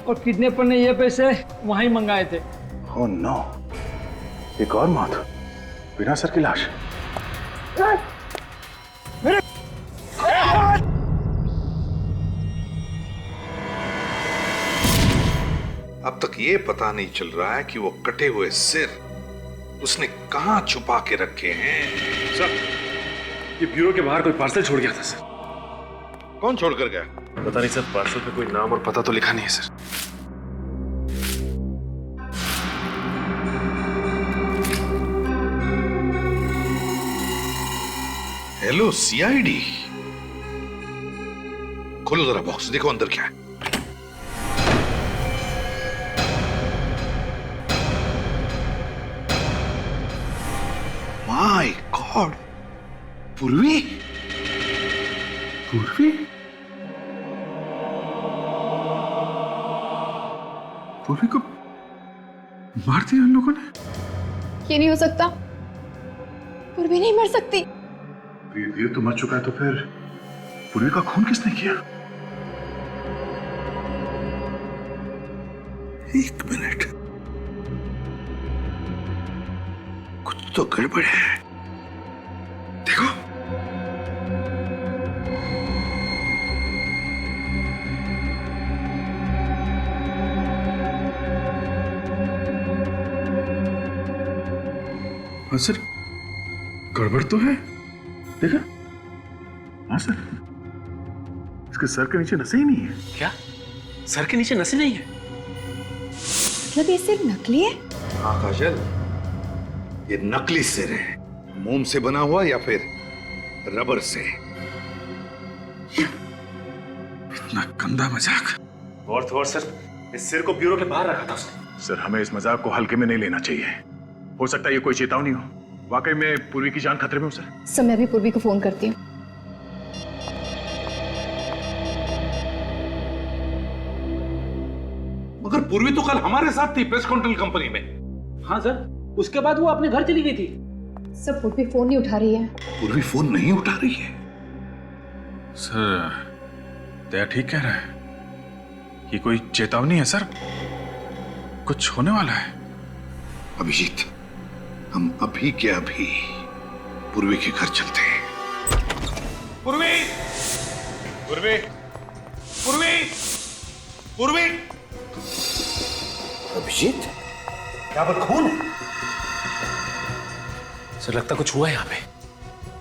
और किडनैपर ने ये पैसे वहीं मंगाए थे। ओह नो, एक और मौत बिना सर की लाश। अब तक ये पता नहीं चल रहा है कि वो कटे हुए सिर उसने कहां छुपा के रखे हैं। सर, ये ब्यूरो के बाहर कोई पार्सल छोड़ गया था सर। कौन छोड़कर गया? पता नहीं सर, पार्सल पे कोई नाम और पता तो लिखा नहीं है सर। हेलो सीआईडी, खोलो जरा बॉक्स, देखो अंदर क्या है। माय गॉड, पूर्वी। पूर्वी? पूर्वी को मार दिया उन लोगों ने? ये नहीं हो सकता, पूर्वी नहीं मर सकती। वीर तो मर चुका है, तो फिर पूर्वी का खून किसने किया? एक मिनट, कुछ तो गड़बड़ है। देखो, हाँ सर, गड़बड़ तो है। देखा? हाँ सर, इसके सर के नीचे नसें ही नहीं है। क्या? सर के नीचे नसें नहीं है? मतलब ये सिर्फ नकली है? हाँ काजल, ये नकली सिर है। मोम से बना हुआ या फिर रबर से। इतना गंदा मजाक। और तो और सर, इस सिर को ब्यूरो के बाहर रखा था उसने। सर, हमें इस मजाक को हल्के में नहीं लेना चाहिए। हो सकता है ये कोई चेतावनी हो। वाकई में पूर्वी की जान खतरे में हो सर। सर, मैं भी पूर्वी को फोन करती हूँ। मगर पूर्वी तो कल हमारे साथ थी प्रेस कंट्रोल कंपनी में। हाँ सर, उसके बाद वो अपने घर चली गई थी। सर, पूर्वी फोन नहीं उठा रही है। पूर्वी फोन नहीं उठा रही है? सर, दया ठीक कह रहा है। ये कोई चेतावनी है सर, कुछ होने वाला है। अभिजीत, हम अभी के अभी पूर्वी के घर चलते हैं। पूर्वी, पूर्वी, पूर्वी, पूर्वी। अभिजीत, यहाँ पर खून है। सर, लगता कुछ हुआ है यहाँ पे।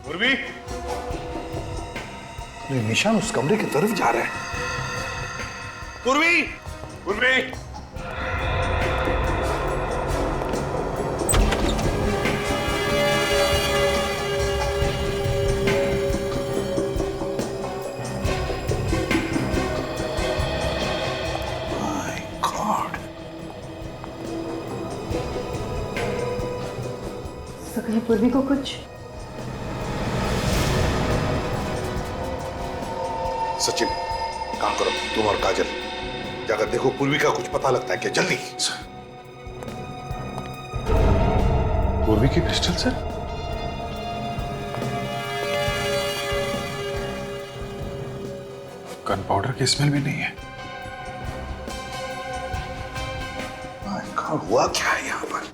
पूर्वी, निशान उस कमरे की तरफ जा रहा है। पूर्वी, पूर्वी। तो कहीं पूर्वी को कुछ? सचिन, काम करो, तुम और काजल जाकर देखो पूर्वी का कुछ पता लगता है क्या। जल्दी। पूर्वी की पिस्टल सर? गन पाउडर की स्मेल भी नहीं है। हुआ क्या है यहाँ पर?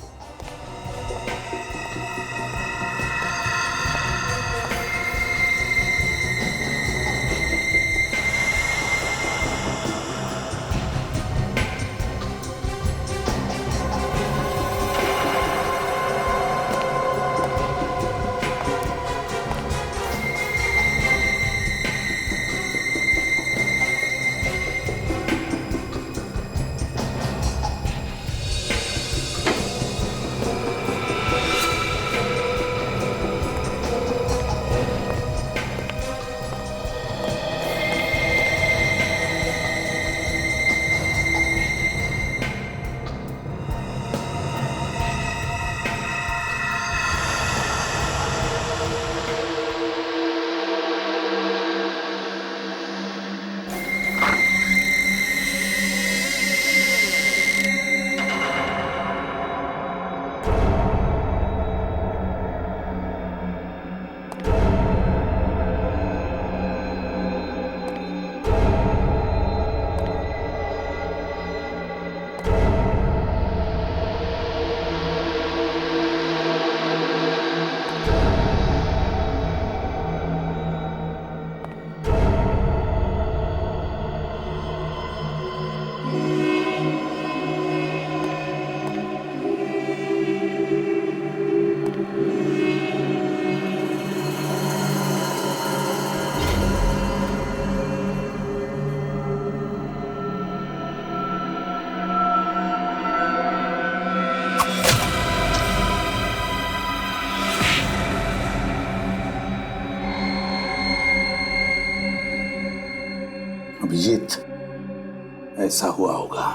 ऐसा हुआ होगा।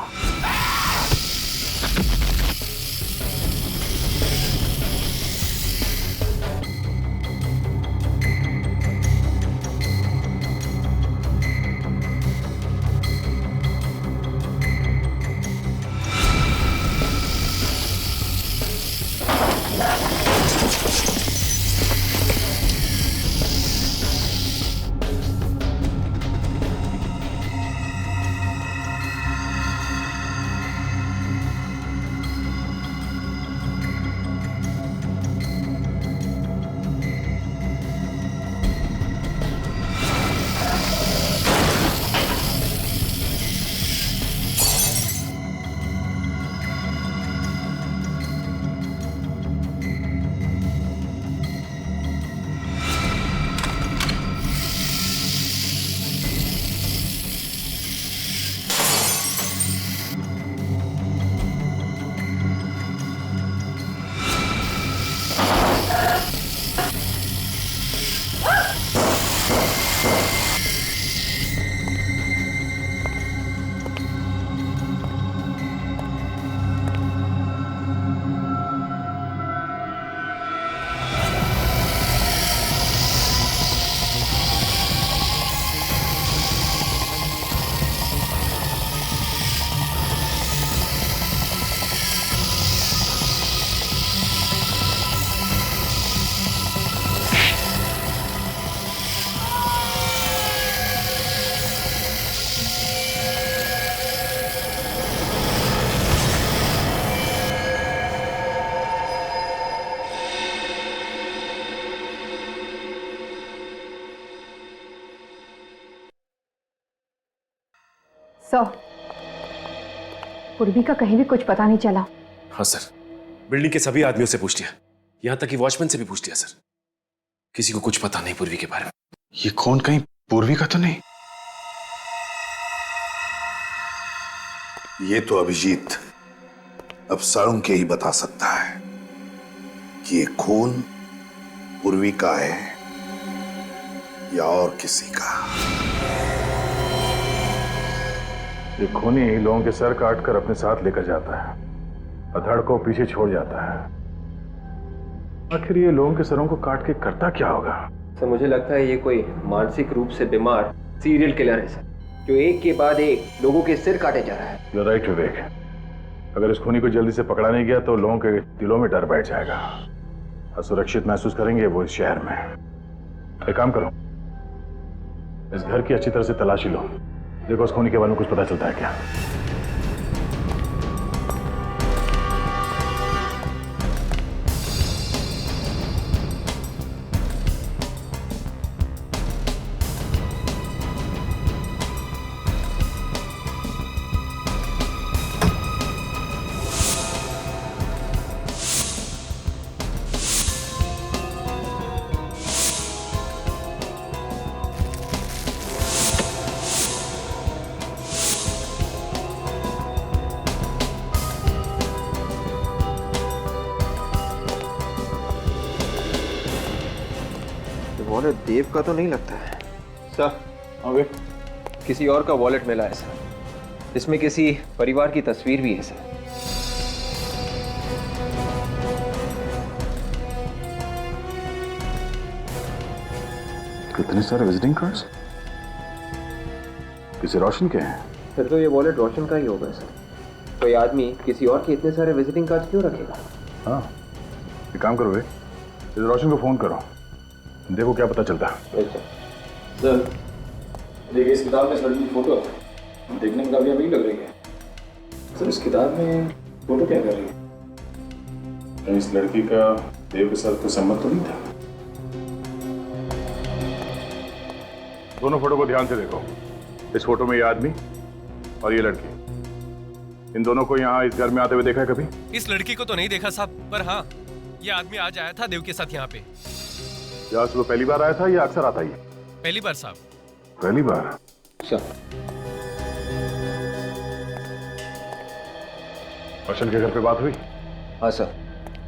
सर, पूर्वी का कहीं भी कुछ पता नहीं चला। हाँ सर, बिल्डिंग के सभी आदमियों से पूछ लिया, यहां तक कि वॉचमैन से भी पूछ लिया सर। किसी को कुछ पता नहीं पूर्वी के बारे में। ये कौन, कहीं पूर्वी का तो नहीं? ये तो अभिजीत अब सारुंग के ही बता सकता है कि ये खून पूर्वी का है या और किसी का। ये खूनी लोगों के सर काट कर अपने साथ लेकर जाता है, अधड़ को पीछे छोड़ जाता है। आखिर ये लोगों के सरों को काट के करता क्या होगा? सर मुझे लगता है ये कोई मानसिक रूप से बीमार सीरियल किलर है सर, जो एक के बाद एक लोगों के सिर काटे जा रहा है। You're right, विवेक। अगर इस खूनी को जल्दी से पकड़ा नहीं गया तो लोगों के दिलों में डर बैठ जाएगा, असुरक्षित महसूस करेंगे वो इस शहर में। एक काम करो, इस घर की अच्छी तरह से तलाशी लो, देखो उस खूनी के बारे में कुछ पता चलता है क्या। वॉलेट देव का तो नहीं लगता है सर। ओके, किसी और का वॉलेट मिला है सर, इसमें किसी परिवार की तस्वीर भी है सर। कितने सारे विजिटिंग कार्ड्स? किसी रोशन के हैं? फिर तो ये वॉलेट रोशन का ही होगा सर। कोई आदमी किसी और के इतने सारे विजिटिंग कार्ड क्यों रखेगा? हाँ, एक काम करो, इस रोशन को फोन करो, देखो क्या पता चलता है। सर देखिए, इस किताब में इस लड़की की फोटो है, देखने में काफी अमीर लग रही है। सर इस किताब में फोटो क्या कर रही है? इस लड़की का देव के साथ कोई संबंध तो नहीं था? दोनों फोटो को ध्यान से देखो। इस फोटो में ये आदमी और ये लड़की, इन दोनों को यहाँ इस घर में आते हुए देखा है कभी? इस लड़की को तो नहीं देखा साहब, पर हाँ ये आदमी आज आया था देव के साथ यहाँ पे। या सुबह पहली बार आया था या अक्सर आता ही? पहली बार साहब। पहली बार? अच्छा। रोशन के घर पे बात हुई? हाँ सर,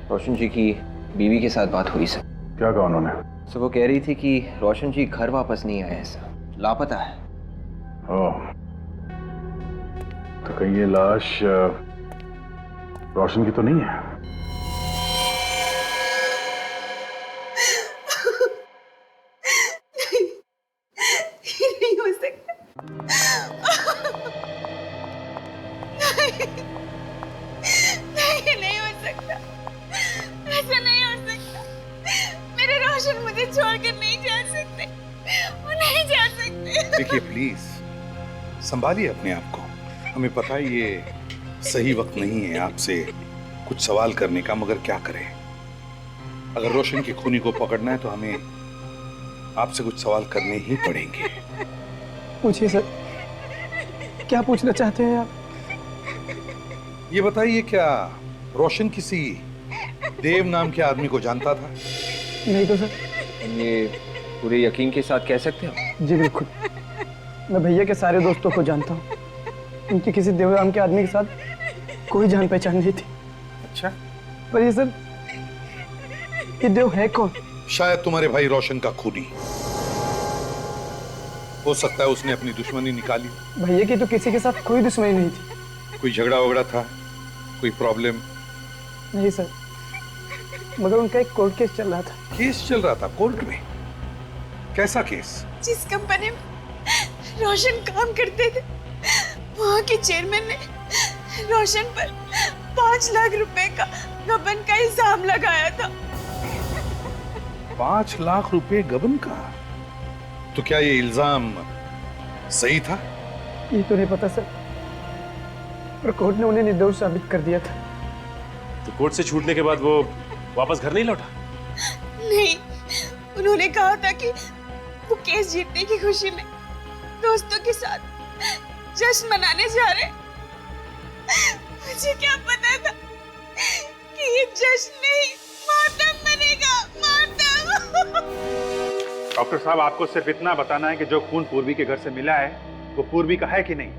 रोशन जी की बीवी के साथ बात हुई सर। क्या कहा उन्होंने? सर वो कह रही थी कि रोशन जी घर वापस नहीं आए हैं सर, लापता है। ओह, तो कहीं ये लाश रोशन की तो नहीं है? ये नहीं हो सकता। नहीं हो सकता, ऐसा नहीं हो सकता। मेरे रोशन मुझे छोड़कर नहीं जा सकते, वो नहीं जा सकते। देखिए प्लीज संभालिए अपने आप को। हमें पता है ये सही वक्त नहीं है आपसे कुछ सवाल करने का, मगर क्या करें। अगर रोशन की खूनी को पकड़ना है तो हमें आपसे कुछ सवाल करने ही पड़ेंगे। पूछिए सर, क्या पूछना चाहते हैं आप? ये बताइए, क्या रोशन किसी देव नाम के आदमी को जानता था? नहीं तो सर। ये पूरे यकीन के साथ कह सकते हो? जी बिल्कुल, मैं भैया के सारे दोस्तों को जानता हूँ। उनकी किसी देवराम के आदमी के साथ कोई जान पहचान नहीं थी। अच्छा, पर ये सर, ये देव है कौन? शायद तुम्हारे भाई रोशन का खूनी हो सकता है। उसने अपनी दुश्मनी निकाली। भैया की तो किसी के साथ कोई दुश्मनी नहीं थी। कोई झगड़ा वगड़ा था, कोई प्रॉब्लम? नहीं सर, मगर उनका एक कोर्ट केस चल रहा था। केस चल रहा था कोर्ट में? कैसा केस? जिस कंपनी में रोशन काम करते थे, वहाँ के चेयरमैन ने रोशन पर 5 लाख रुपए का गबन का इल्जाम लगाया था। 5 लाख रुपए गबन का? तो क्या ये इल्जाम सही था? ये तो नहीं पता सर, पर कोर्ट ने उन्हें निर्दोष साबित कर दिया था। तो कोर्ट से छूटने के बाद वो वापस घर नहीं लौटा? नहीं, उन्होंने कहा था कि वो केस जीतने की खुशी में दोस्तों के साथ जश्न मनाने जा रहे। मुझे क्या पता था कि ये जश्न नहीं, मातम बनेगा, मातम। डॉक्टर साहब, आपको सिर्फ इतना बताना है कि जो खून पूर्वी के घर से मिला है वो पूर्वी का है कि नहीं।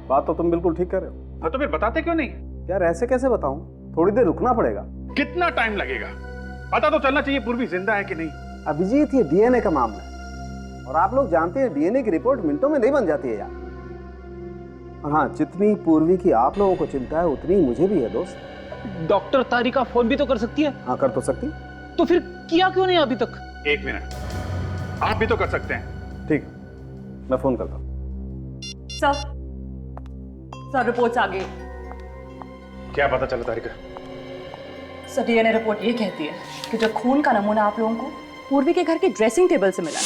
बात तो तुम बिल्कुल ठीक कर रहे हो। हाँ, तो फिर बताते क्यों नहीं? यार ऐसे कैसे बताऊं, थोड़ी देर रुकना पड़ेगा। कितना टाइम लगेगा? पता तो चलना चाहिए पूर्वी जिंदा है कि नहीं। अभिजीत, ये डीएनए का मामला है और आप लोग जानते हैं डीएनए की रिपोर्ट मिनटों में नहीं बन जाती है यार। और हाँ, जितनी पूर्वी की आप लोगों को चिंता है उतनी मुझे भी है दोस्त। डॉक्टर तारिका फोन भी तो कर सकती है। हाँ, कर तो सकती। तो फिर किया क्यों नहीं अभी तक? 1 मिनट, आप भी तो कर सकते हैं। ठीक, मैं फोन करता हूँ। सर रिपोर्ट्स आ गई। क्या पता चला तारिका? सर डीएनए रिपोर्ट ये कहती है कि जो खून का नमूना आप लोगों को पूर्वी के घर के ड्रेसिंग टेबल से मिला है,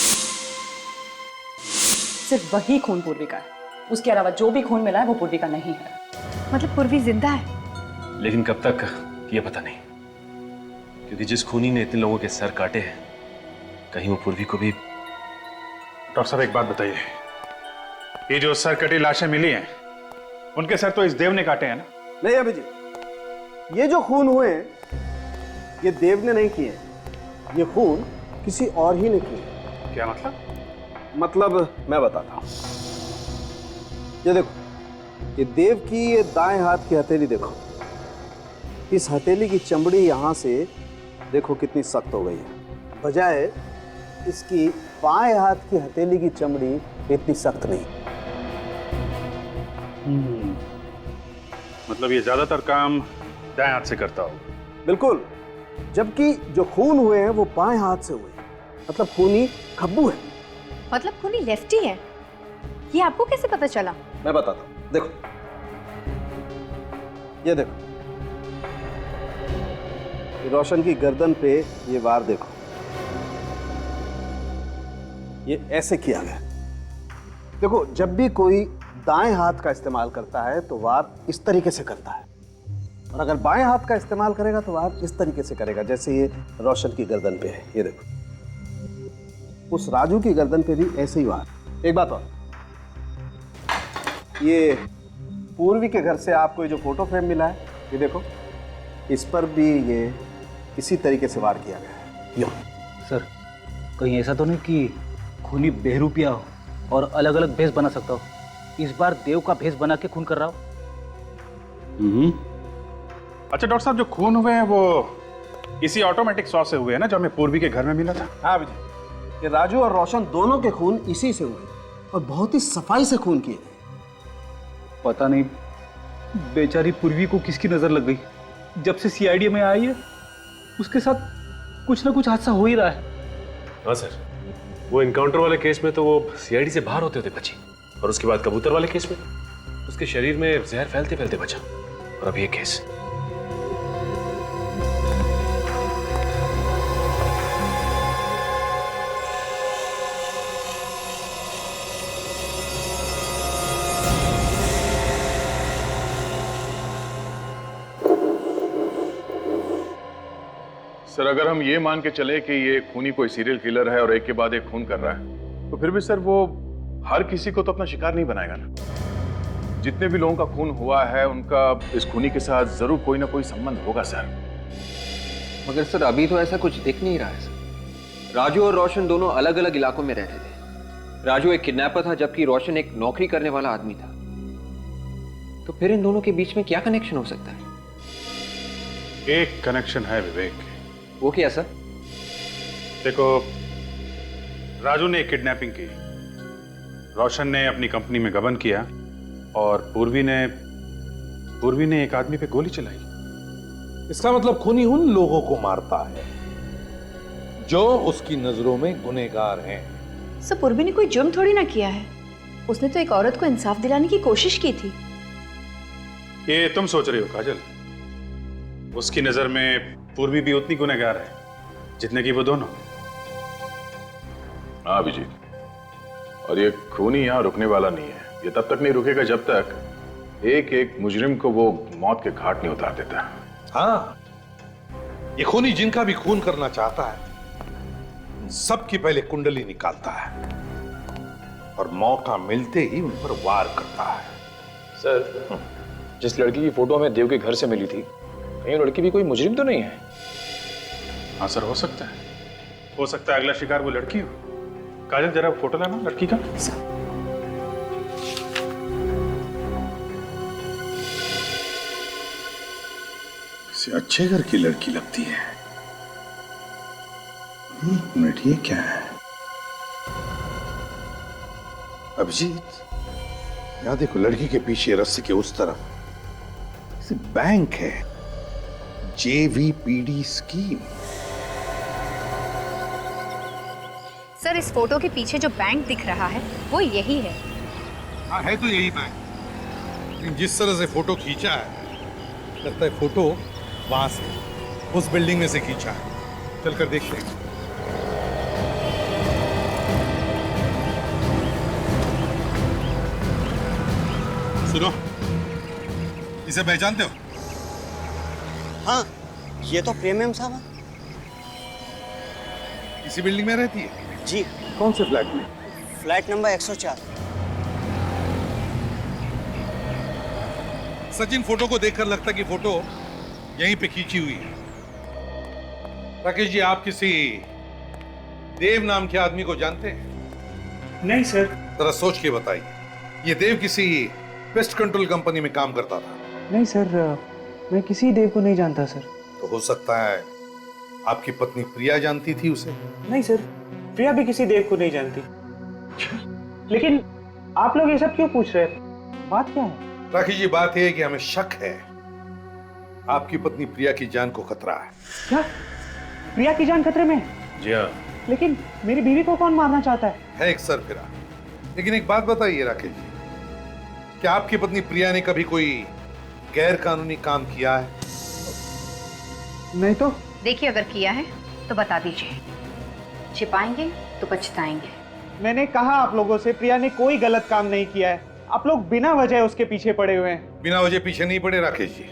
सिर्फ वही खून पूर्वी का है। उसके अलावा जो भी खून मिला है वो पूर्वी का नहीं है। मतलब पूर्वी जिंदा है? लेकिन कब तक ये पता नहीं, क्योंकि जिस खूनी ने इतने लोगों के सर काटे हैं, कहीं वो पूर्वी को भी। डॉक्टर साहब, एक बात बताइए, ये जो सर कटी लाशें मिली हैं उनके सर तो इस देव ने काटे हैं ना? नहीं अभिजीत, ये जो खून हुए हैं ये देव ने नहीं किए, ये खून किसी और ही ने किए। क्या मतलब? मतलब मैं बताता हूं। ये देखो, ये देव की ये दाएं हाथ की हथेली देखो। इस हथेली की चमड़ी यहां से देखो कितनी सख्त हो गई है, बजाय इसकी बाएं हाथ की हथेली की चमड़ी इतनी सख्त नहीं। मतलब ये ज्यादातर काम दाएं हाथ से करता होगा। बिल्कुल, जबकि जो खून हुए हैं वो बाएं हाथ से हुए हैं। मतलब खूनी खब्बू है। मतलब खूनी लेफ्टी है? ये आपको कैसे पता चला? मैं बताता हूं, देखो ये देखो, ये रोशन की गर्दन पे ये वार देखो, ये ऐसे किया गया। देखो, जब भी कोई दाएं हाथ का इस्तेमाल करता है तो वार इस तरीके से करता है, और अगर बाएं हाथ का इस्तेमाल करेगा तो वार इस तरीके से करेगा, जैसे ये रोशन की गर्दन पे है। ये देखो, उस राजू की गर्दन पे भी ऐसे ही वार। एक बात और, ये पूर्वी के घर से आपको ये जो फोटो फ्रेम मिला है, ये देखो, इस पर भी ये इसी तरीके से वार किया गया है। यो सर, कहीं ऐसा तो नहीं कि खूनी बेहरूपिया हो और अलग अलग भेष बना सकता हो? इस बार देव का भेष बना के खून कर रहा हो। अच्छा डॉक्टर साहब, जो खून हुए हैं वो इसी ऑटोमेटिक सॉ से हुए हैं ना, जो हमें पूर्वी के घर में मिला था? हाँ विजय, ये राजू और रोशन दोनों के खून इसी से हुए और बहुत ही सफाई से खून किए गए। पता नहीं बेचारी पूर्वी को किसकी नजर लग गई? जब से सीआईडी में आई है उसके साथ कुछ ना कुछ हादसा हो ही रहा है। हाँ सर, वो इनकाउंटर वाले केस में तो वो सीआईडी से बाहर होते होते बची, और उसके बाद कबूतर वाले केस में उसके शरीर में जहर फैलते फैलते बचा, और अब ये केस। सर अगर हम ये मान के चले कि ये खूनी कोई सीरियल किलर है और एक के बाद एक खून कर रहा है, तो फिर भी सर वो हर किसी को तो अपना शिकार नहीं बनाएगा ना। जितने भी लोगों का खून हुआ है उनका इस खूनी के साथ जरूर कोई ना कोई संबंध होगा सर। मगर सर अभी तो ऐसा कुछ दिख नहीं रहा है सर। राजू और रोशन दोनों अलग अलग इलाकों में रहते थे। राजू एक किडनैपर था जबकि रोशन एक नौकरी करने वाला आदमी था। तो फिर इन दोनों के बीच में क्या कनेक्शन हो सकता है? एक कनेक्शन है विवेक। वो क्या सर? देखो, राजू ने एक किडनैपिंग की, रोशन ने अपनी कंपनी में गबन किया और पूर्वी ने एक आदमी पे गोली चलाई। इसका मतलब खूनी उन लोगों को मारता है जो उसकी नजरों में गुनहगार हैं। सर पूर्वी ने कोई जुर्म थोड़ी ना किया है, उसने तो एक औरत को इंसाफ दिलाने की कोशिश की थी। ये तुम सोच रही हो काजल, उसकी नजर में पूर्वी भी उतनी गुनहगार है जितने की वो दोनों। हाँ अभिजीत, और ये खूनी यहाँ रुकने वाला नहीं है। ये तब तक नहीं रुकेगा जब तक एक एक मुजरिम को वो मौत के घाट नहीं उतार देता। हाँ, ये खूनी जिनका भी खून करना चाहता है सबकी पहले कुंडली निकालता है और मौका मिलते ही उन पर वार करता है। सर, जिस लड़की की फोटो हमें देव के घर से मिली थी, कहीं लड़की भी कोई मुजरिम तो नहीं है? हाँ सर, हो सकता है अगला शिकार वो लड़की हो। काजल जरा फोटो लाना लड़की का। किसी अच्छे घर की लड़की लगती है। मिनट, ये क्या है? अभिजीत, यहां देखो, लड़की के पीछे रस्सी के उस तरफ बैंक है, JVPD स्कीम। सर, इस फोटो के पीछे जो बैंक दिख रहा है वो यही है। हाँ, है तो यही बैंक, लेकिन जिस तरह से फोटो खींचा है लगता है फोटो वहां से, उस बिल्डिंग में से खींचा है। चलकर देखते हैं। सुनो, इसे पहचानते हो? हाँ, ये तो प्रेम साहब है। इसी बिल्डिंग में रहती है? जी। कौन से फ्लैट में? Flat number 104। सचिन, फोटो को देखकर लगता है कि फोटो यहीं पे खींची हुई है। राकेश जी, आप किसी देव नाम के आदमी को जानते हैं? नहीं सर। जरा सोच के बताइए। ये देव किसी पेस्ट कंट्रोल कंपनी में काम करता था? नहीं सर, मैं किसी देव को नहीं जानता सर। तो हो सकता है आपकी पत्नी प्रिया जानती थी उसे? नहीं सर, प्रिया भी किसी देव को नहीं जानती। लेकिन आप लोग ये सब क्यों पूछ रहे हैं? बात क्या है? राकेश जी, बात यह है कि हमें शक है आपकी पत्नी प्रिया की जान को खतरा है। क्या? प्रिया की जान खतरे में? जी हाँ। लेकिन मेरी बीवी को कौन मारना चाहता है? एक सरफिरा। लेकिन एक बात बताइए राकेश जी, क्या आपकी पत्नी प्रिया ने कभी कोई गैर कानूनी काम किया है? नहीं तो। देखिए, अगर किया है तो बता दीजिए, छिपाएंगे तो पछताएंगे। मैंने कहा आप लोगों से, प्रिया ने कोई गलत काम नहीं किया है। आप लोग बिना वजह उसके पीछे पड़े हुए हैं। बिना वजह पीछे नहीं पड़े राकेश जी।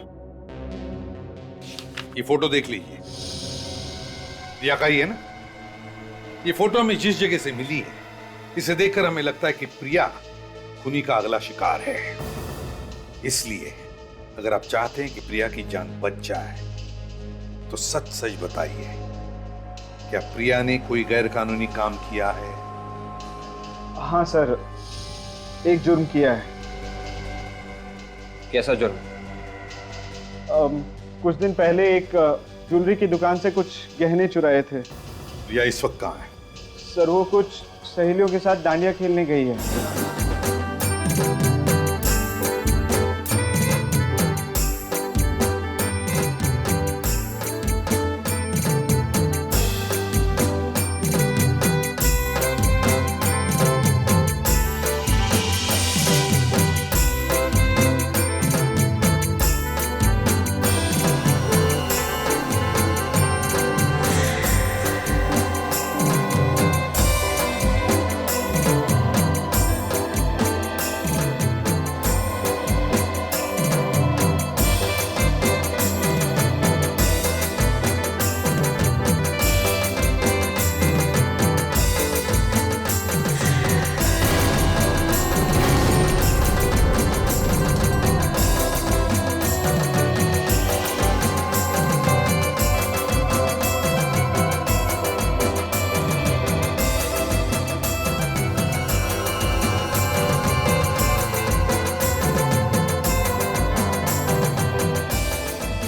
ये फोटो देख लीजिए, प्रिया का ही है ना? ये फोटो हमें जिस जगह से मिली है, इसे देखकर हमें लगता है कि प्रिया खूनी का अगला शिकार है। इसलिए अगर आप चाहते हैं कि प्रिया की जान बच जाए तो सच सच बताइए, क्या प्रिया ने कोई गैर कानूनी काम किया है? हाँ सर, एक जुर्म किया है। कैसा जुर्म? कुछ दिन पहले एक ज्वेलरी की दुकान से कुछ गहने चुराए थे। प्रिया इस वक्त कहाँ है? सर, वो कुछ सहेलियों के साथ डांडिया खेलने गई है।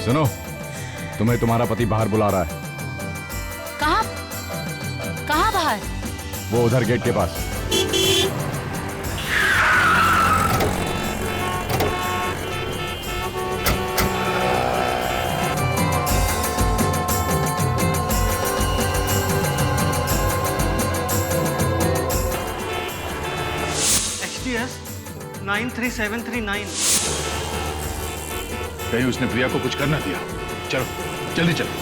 सुनो, तुम्हें तुम्हारा पति बाहर बुला रहा है। कहाँ कहाँ बाहर? वो उधर गेट के पास। HTS 93739। कहीं उसने प्रिया को कुछ करना दिया। चलो जल्दी चलो।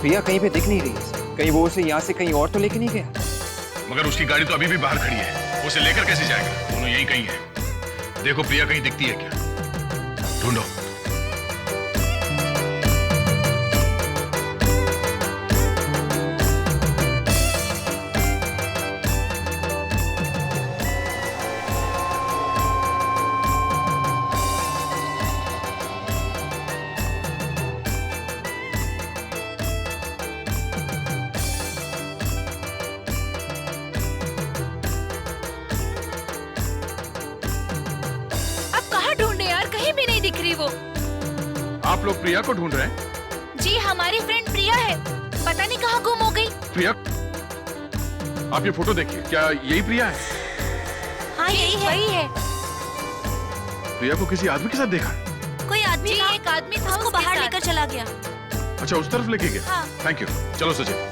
प्रिया कहीं पे दिख नहीं रही है। कहीं वो उसे यहाँ से कहीं और तो लेके नहीं गया? मगर उसकी गाड़ी तो अभी भी बाहर खड़ी है, उसे लेकर कैसे जाएगा? दोनों यहीं कहीं है। देखो प्रिया कहीं दिखती है क्या, ढूंढो। आप लोग प्रिया को ढूंढ रहे हैं? जी, हमारी फ्रेंड प्रिया है, पता नहीं कहाँ गुम हो गई। प्रिया, आप ये फोटो देखिए, क्या यही प्रिया है? हाँ यही है। वही है। प्रिया को किसी आदमी के साथ देखा? कोई आदमी? जी, एक आदमी था, उसको बाहर लेकर चला गया। अच्छा, उस तरफ लेके गया? हाँ। Thank you. चलो सचिन।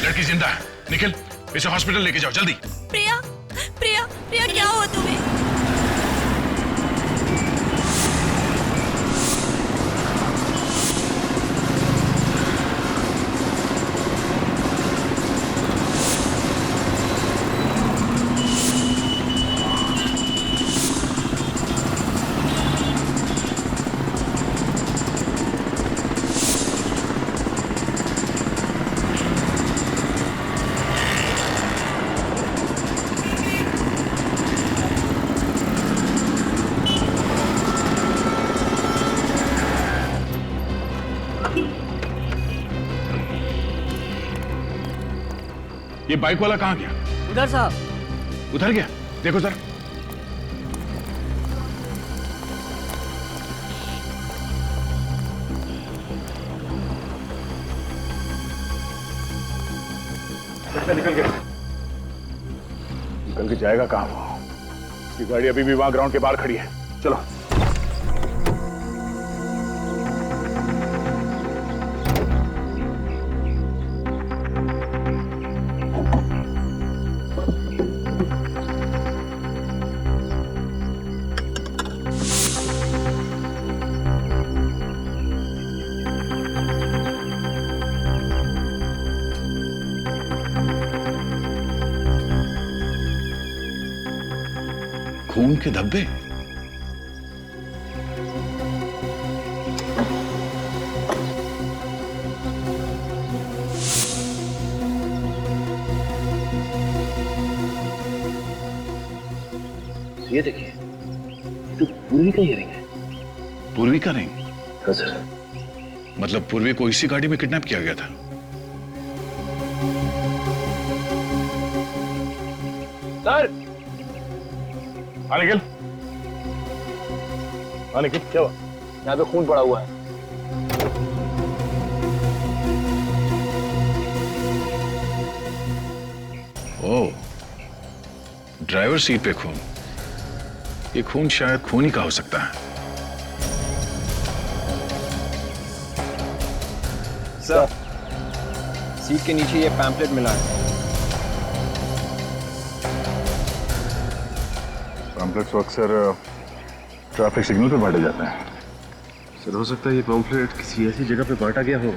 लड़की जिंदा है, निखिल इसे हॉस्पिटल लेके जाओ जल्दी। प्रिया, प्रिया, प्रिया क्या हुआ तुम्हें? ये बाइक वाला कहाँ गया? उधर साहब। उधर गया? देखो सर। अच्छा निकल गया। निकल के जाएगा कहाँ वो? उसकी गाड़ी अभी भी वहां ग्राउंड के बाहर खड़ी है। चलो। खून के धब्बे। ये देखिए, तो पूर्वी का इयरिंग है। पूर्वी का रिंग? हाँ सर। मतलब पूर्वी को इसी गाड़ी में किडनैप किया गया था? सर। हाँ निखिल, हाँ निखिल, क्या हुआ? यहाँ पे खून पड़ा हुआ है। ओह, ड्राइवर सीट पे खून। ये खून शायद खून ही का हो सकता है। सर, सीट के नीचे ये पैम्पलेट मिला है। पैम्पलेट्स अक्सर ट्रैफिक सिग्नल पे बांटे जाते हैं। सर, हो सकता है ये पैम्पलेट किसी ऐसी जगह पे बांटा गया हो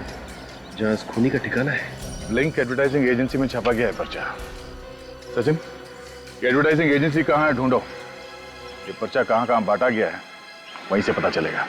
जहाँ इस खूनी का ठिकाना है। लिंक एडवर्टाइजिंग एजेंसी में छापा गया है पर्चा। सचिन, ये एडवर्टाइजिंग एजेंसी कहाँ है, ढूंढो। ये पर्चा कहाँ कहाँ बांटा गया है, वहीं से पता चलेगा।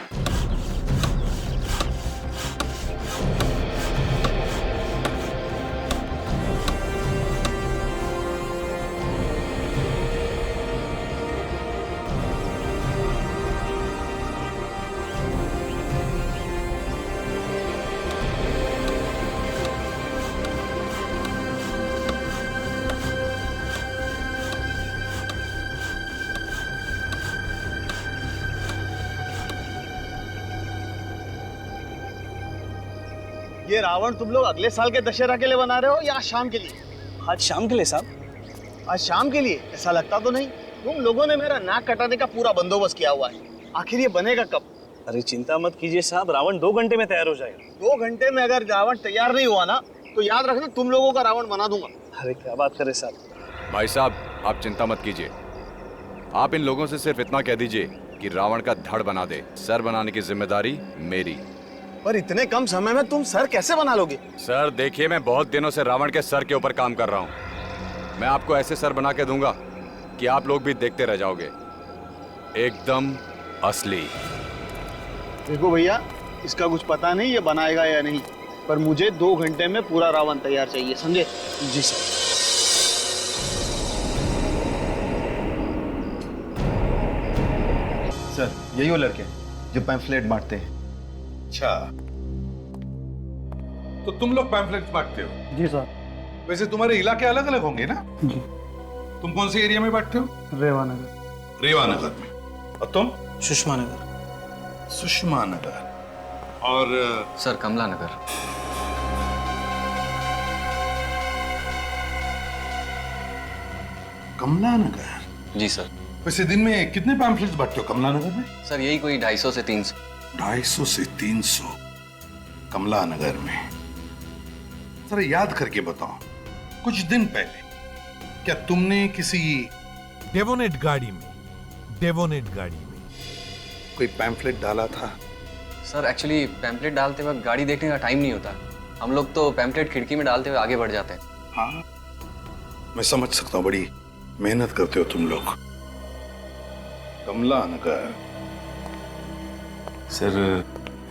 ये रावण तुम लोग अगले साल के दशहरा के लिए बना रहे हो या आज शाम के लिए? आज शाम के लिए साहब। आज शाम के लिए? ऐसा लगता तो नहीं। तुम लोगों ने मेरा नाक कटाने का पूरा बंदोबस्त किया हुआ है। आखिर ये बनेगा कब? अरे चिंता मत कीजिए साहब, रावण 2 घंटे में तैयार हो जाएगा। 2 घंटे में अगर रावण तैयार नहीं हुआ ना तो याद रखना तुम लोगों का रावण बना दूंगा। अरे क्या बात करे साहब। भाई साहब, आप चिंता मत कीजिए। आप इन लोगों से सिर्फ इतना कह दीजिए कि रावण का धड़ बना दे। सर बनाने की जिम्मेदारी मेरी। पर इतने कम समय में तुम सर कैसे बना लोगे? सर देखिए, मैं बहुत दिनों से रावण के सर के ऊपर काम कर रहा हूँ। मैं आपको ऐसे सर बना के दूंगा कि आप लोग भी देखते रह जाओगे। एकदम असली। देखो भैया, इसका कुछ पता नहीं ये बनाएगा या नहीं, पर मुझे 2 घंटे में पूरा रावण तैयार चाहिए, समझे? जी सर। सर, यही वो लड़के जो पैम्फलेट बांटते हैं। अच्छा, तो तुम लोग पैम्फलेट बांटते हो? जी सर। वैसे तुम्हारे इलाके अलग अलग होंगे ना? जी। तुम कौन से एरिया में बांटते हो? रेवानगर। रेवानगर में। और तुम? सुषमा नगर। सुषमा नगर। और सर, कमला नगर। कमला नगर? जी सर। वैसे दिन में कितने पैम्फलेट्स बांटते हो कमला नगर में? सर, यही कोई 250 से 300। 250 से 300 कमला नगर में। जरा याद करके बताओ, कुछ दिन पहले क्या तुमने किसी डेवोनेट गाड़ी में कोई पैम्फलेट डाला था? सर, एक्चुअली पैम्पलेट डालते वक्त गाड़ी देखने का टाइम नहीं होता। हम लोग तो पैम्पलेट खिड़की में डालते हुए आगे बढ़ जाते हैं। हाँ, मैं समझ सकता हूँ, बड़ी मेहनत करते हो तुम लोग। कमला नगर। सर,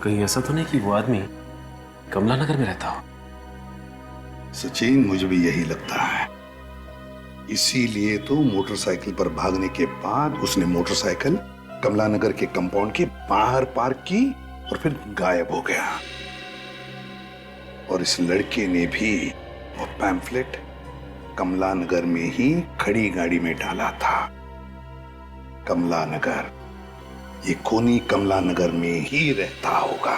कहीं ऐसा तो नहीं कि वो आदमी कमला नगर में रहता हो? सचिन, मुझे भी यही लगता है। इसीलिए तो मोटरसाइकिल पर भागने के बाद उसने मोटरसाइकिल कमला नगर के कंपाउंड के बाहर पार्क की और फिर गायब हो गया। और इस लड़के ने भी वो पैम्फलेट कमला नगर में ही खड़ी गाड़ी में डाला था। कमला नगर, ये खूनी कमला नगर में ही रहता होगा।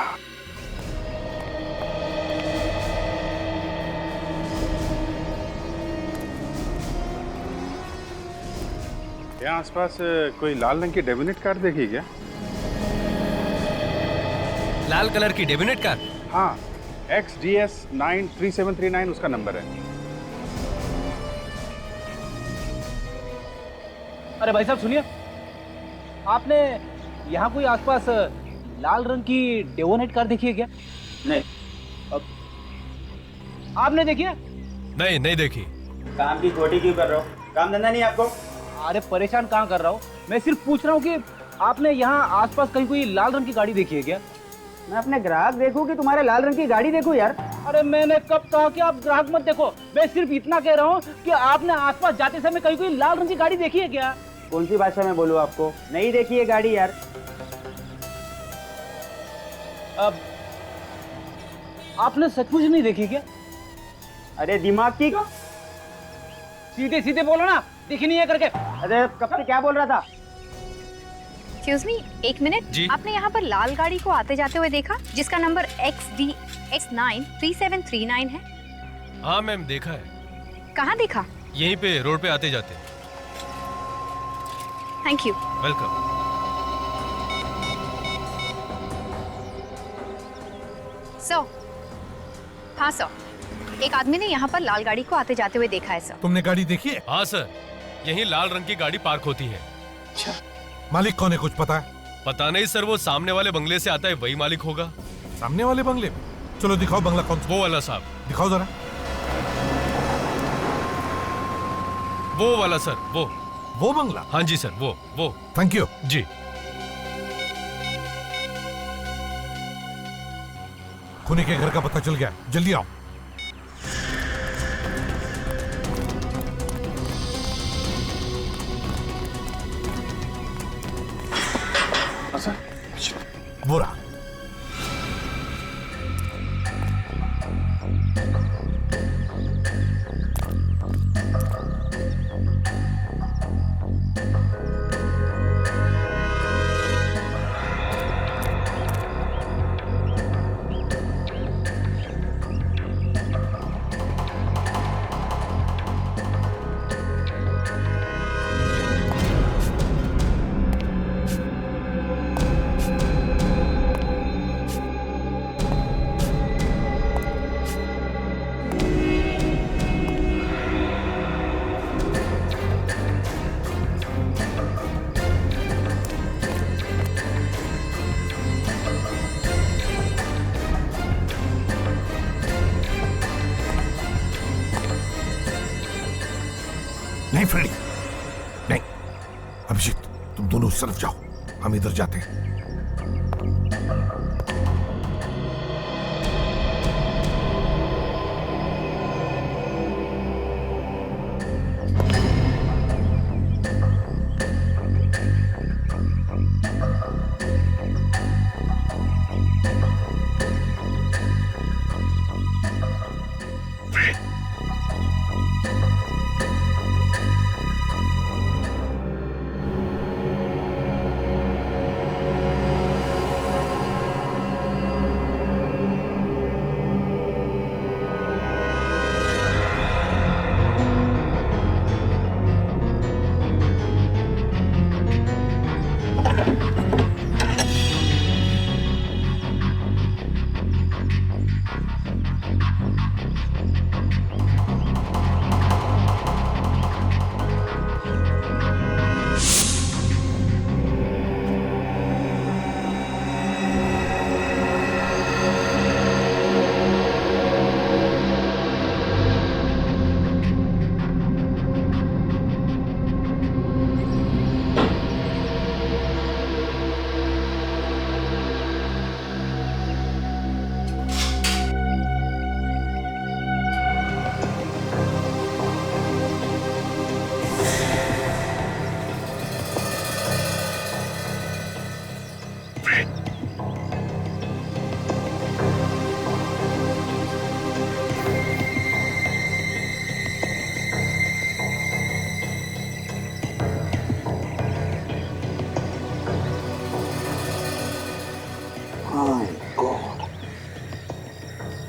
यहाँ आसपास कोई लाल रंग की डेबिनेट कार देखी क्या? लाल कलर की डेबिनेट कार? हाँ, XDS 93739 उसका नंबर है। अरे भाई साहब सुनिए, आपने यहाँ कोई आसपास लाल रंग की डेवोनेट कार देखी है क्या? नहीं। आपने देखी है? नहीं देखी। काम की खोटी क्यों कर रहे हो? काम धंधा नहीं आपको? अरे परेशान कहाँ कर रहा हूँ, मैं सिर्फ पूछ रहा हूँ कि आपने यहाँ आसपास कहीं कोई लाल रंग की गाड़ी देखी है क्या? मैं अपने ग्राहक देखूं कि तुम्हारे लाल रंग की गाड़ी देखूं यार? अरे मैंने कब कहा कि आप ग्राहक मत देखो, मैं सिर्फ इतना कह रहा हूँ कि आपने आसपास जाते समय कहीं कोई लाल रंग की गाड़ी देखी है क्या? कौन सी भाषा में बोलूं आपको? नहीं देखी ये गाड़ी यार। अब आपने सचमुच नहीं देखी क्या? अरे दिमाग की सीधे सीधे बोलो ना, दिखी नहीं है करके। अरे कब से क्या बोल रहा था? एक्सक्यूज मी, एक मिनट। आपने यहाँ पर लाल गाड़ी को आते जाते हुए देखा जिसका नंबर XDX93739 है? हाँ मैम, देखा है। कहाँ देखा? यहीं पे रोड पे आते जाते। Thank you. वेलकम। सर, हाँ सर, एक आदमी ने यहाँ पर लाल गाड़ी को आते जाते हुए देखा है सर। तुमने गाड़ी देखी है? हाँ सर, यहीं लाल रंग की गाड़ी पार्क होती है। अच्छा, मालिक कौन है कुछ पता है? पता नहीं सर, वो सामने वाले बंगले से आता है, वही मालिक होगा। सामने वाले बंगले में? चलो दिखाओ बंगला कौन सा। वो वाला साहब। दिखाओ जरा। वो वाला सर, वो बंगला? हाँ जी सर, वो। थैंक यू जी। खूनी के घर का पता चल गया, जल्दी आओ। वो रहा। नहीं फ्रेडी, नहीं। अभिजीत, तुम दोनों उस तरफ जाओ, हम इधर जाते हैं।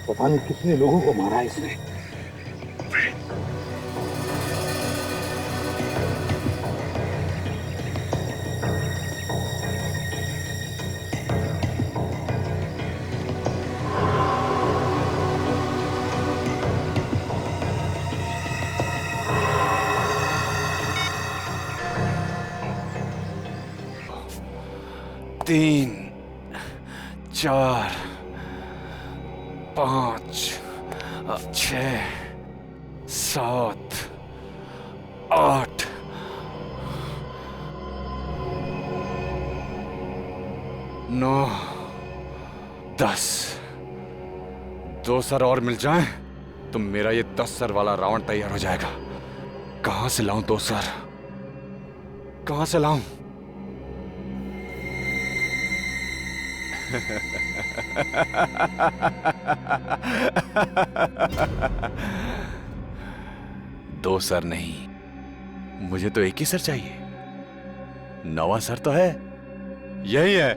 पता नहीं कितने लोगों को मारा है इसने। तीन, चार, पांच, 6, 7, 8, 9, 10। 2 सर और मिल जाएं तो मेरा ये 10 सर वाला रावण तैयार हो जाएगा। कहां से लाऊं 2 सर? कहां से लाऊं? दो सर नहीं, मुझे तो एक ही सर चाहिए। नवा सर तो है, यही है।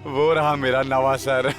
वो रहा मेरा नवा सर।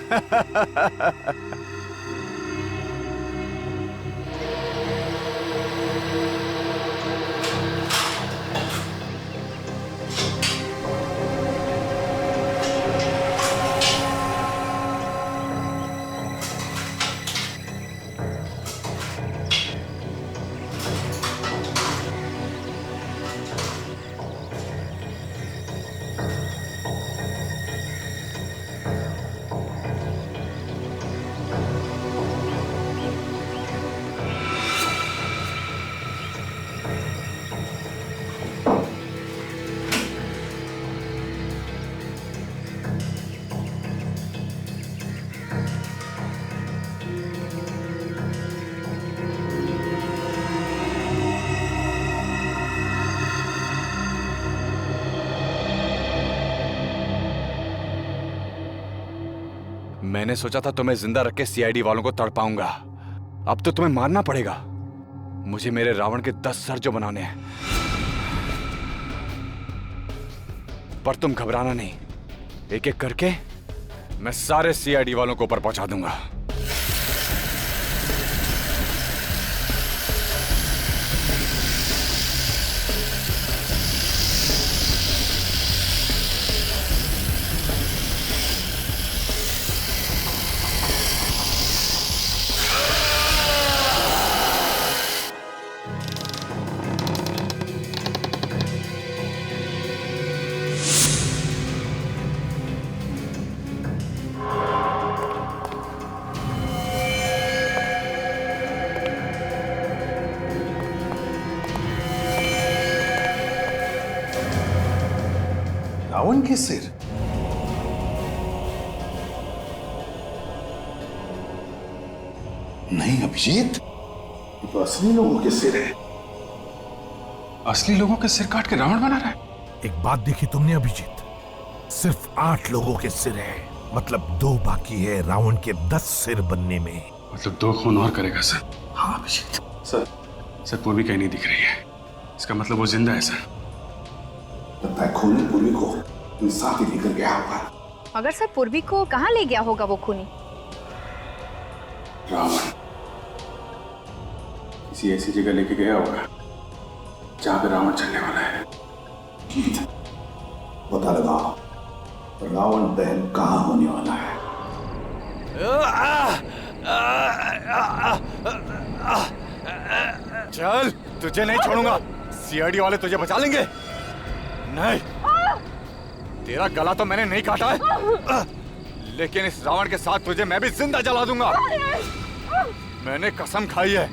मैंने सोचा था तुम्हें जिंदा रख के सीआईडी वालों को तड़ पाऊंगा। अब तो तुम्हें मारना पड़ेगा। मुझे मेरे रावण के 10 सर जो बनाने हैं। पर तुम घबराना नहीं, एक एक करके मैं सारे सीआईडी वालों को ऊपर पहुंचा दूंगा। रावण के सिर? नहीं अभिजीत, ये तो असली लोगों के सिर है। असली लोगों के सिर काट के रावण बना रहा है? एक बात देखी तुमने अभिजीत, सिर्फ 8 लोगों के सिर है, मतलब 2 बाकी है रावण के 10 सिर बनने में। मतलब 2 खून और करेगा सर? हाँ अभिजीत। सर पूर्वी कहीं नहीं दिख रही है, इसका मतलब वो जिंदा है सर। लगता है खूनी पूर्वी को साथ ही लेकर गया होगा। मगर सर पूर्वी को कहाँ ले गया होगा वो खूनी? रावण किसी ऐसी जगह लेके गया होगा जहां पे रावण चलने वाला है। पता लगाओ रावण दहन कहाँ होने वाला है। चल, तुझे नहीं छोड़ूंगा। सीआईडी वाले तुझे बचा लेंगे। नहीं, तेरा गला तो मैंने नहीं काटा है, लेकिन इस रावण के साथ तुझे मैं भी जिंदा जला दूंगा। मैंने कसम खाई है,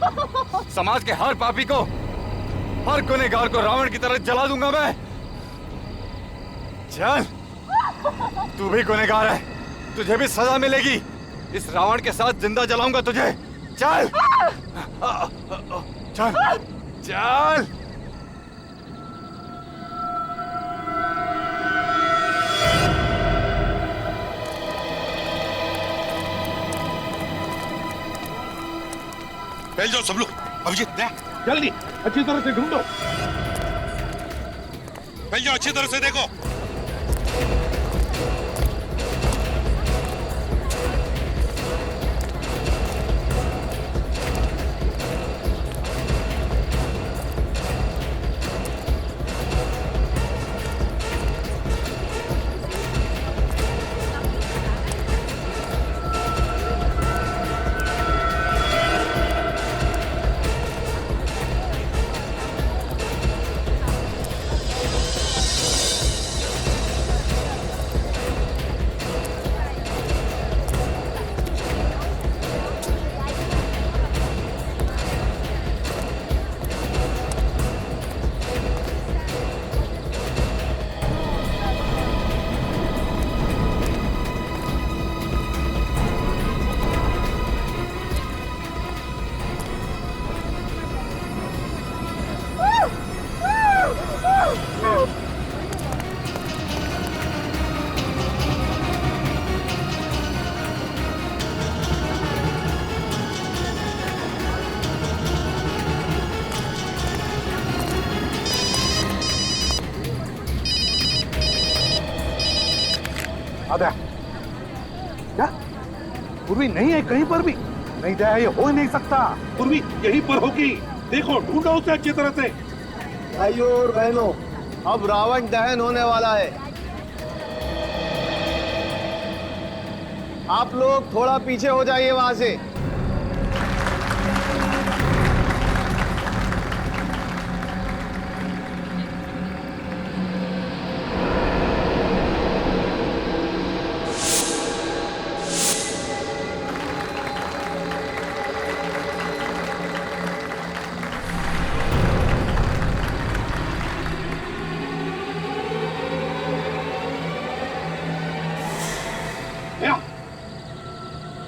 समाज के हर पापी को, हर गुनहगार को रावण की तरह जला दूंगा मैं। चल, तू भी गुनहगार है, तुझे भी सजा मिलेगी। इस रावण के साथ जिंदा जलाऊंगा तुझे। चल चल चल। फैल जाओ सब लोग। अभिजीत दे जल्दी अच्छी तरह से ढूंढो। फैल जाओ, अच्छी तरह से देखो। आधा क्या? पूर्वी नहीं है कहीं पर भी? नहीं दया, ये हो ही नहीं सकता। पूर्वी यहीं पर होगी, देखो ढूंढो उसे अच्छी तरह से। भाइयों और बहनों, अब रावण दहन होने वाला है। आप लोग थोड़ा पीछे हो जाइए वहां से।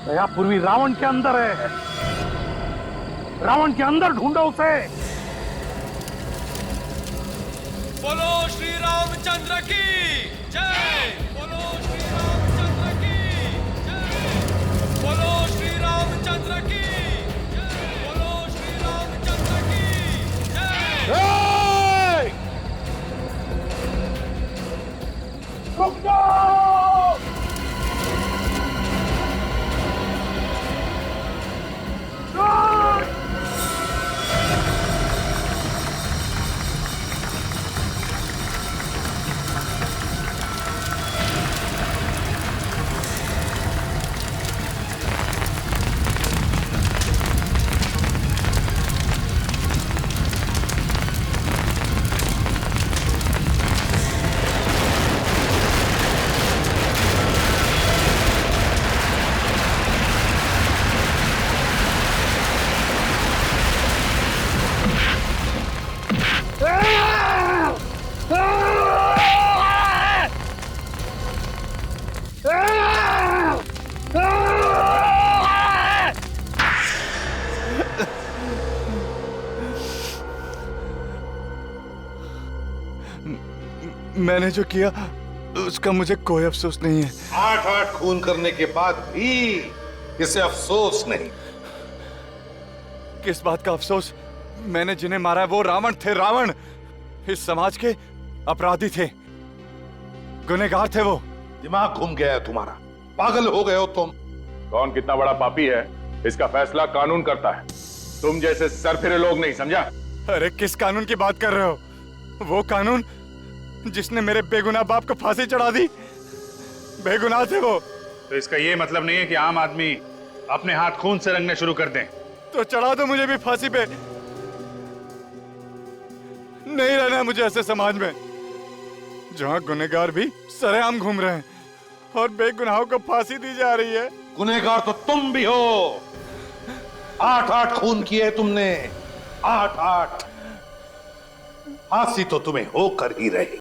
दया, पूर्वी रावण के अंदर है। रावण के अंदर ढूंढो उसे। बोलो श्री रामचंद्र की जय। बोलो श्री रामचंद्र की जय। बोलो श्री रामचंद्र की जय। बोलो श्री रामचंद्र की जय। रुक जाओ। मैंने जो किया उसका मुझे कोई अफसोस नहीं है। 8-8 खून करने के बाद भी इसे अफसोस नहीं। किस बात का अफसोस? मैंने जिन्हें मारा है वो रावण थे। रावण इस समाज के अपराधी थे, गुनहगार थे वो। दिमाग घूम गया है तुम्हारा, पागल हो गए हो तुम। कौन कितना बड़ा पापी है इसका फैसला कानून करता है, तुम जैसे सरफिरे लोग नहीं, समझा? अरे किस कानून की बात कर रहे हो? वो कानून जिसने मेरे बेगुनाह बाप को फांसी चढ़ा दी। बेगुनाह थे वो। तो इसका ये मतलब नहीं है कि आम आदमी अपने हाथ खून से रंगने शुरू कर दें। तो चढ़ा दो मुझे भी फांसी पे। नहीं रहना है मुझे ऐसे समाज में जहां गुनहगार भी सरेआम घूम रहे हैं और बेगुनाहों को फांसी दी जा रही है। गुनहगार तो तुम भी हो। 8-8 खून किए तुमने, 8-8। फांसी तो तुम्हें होकर ही रही।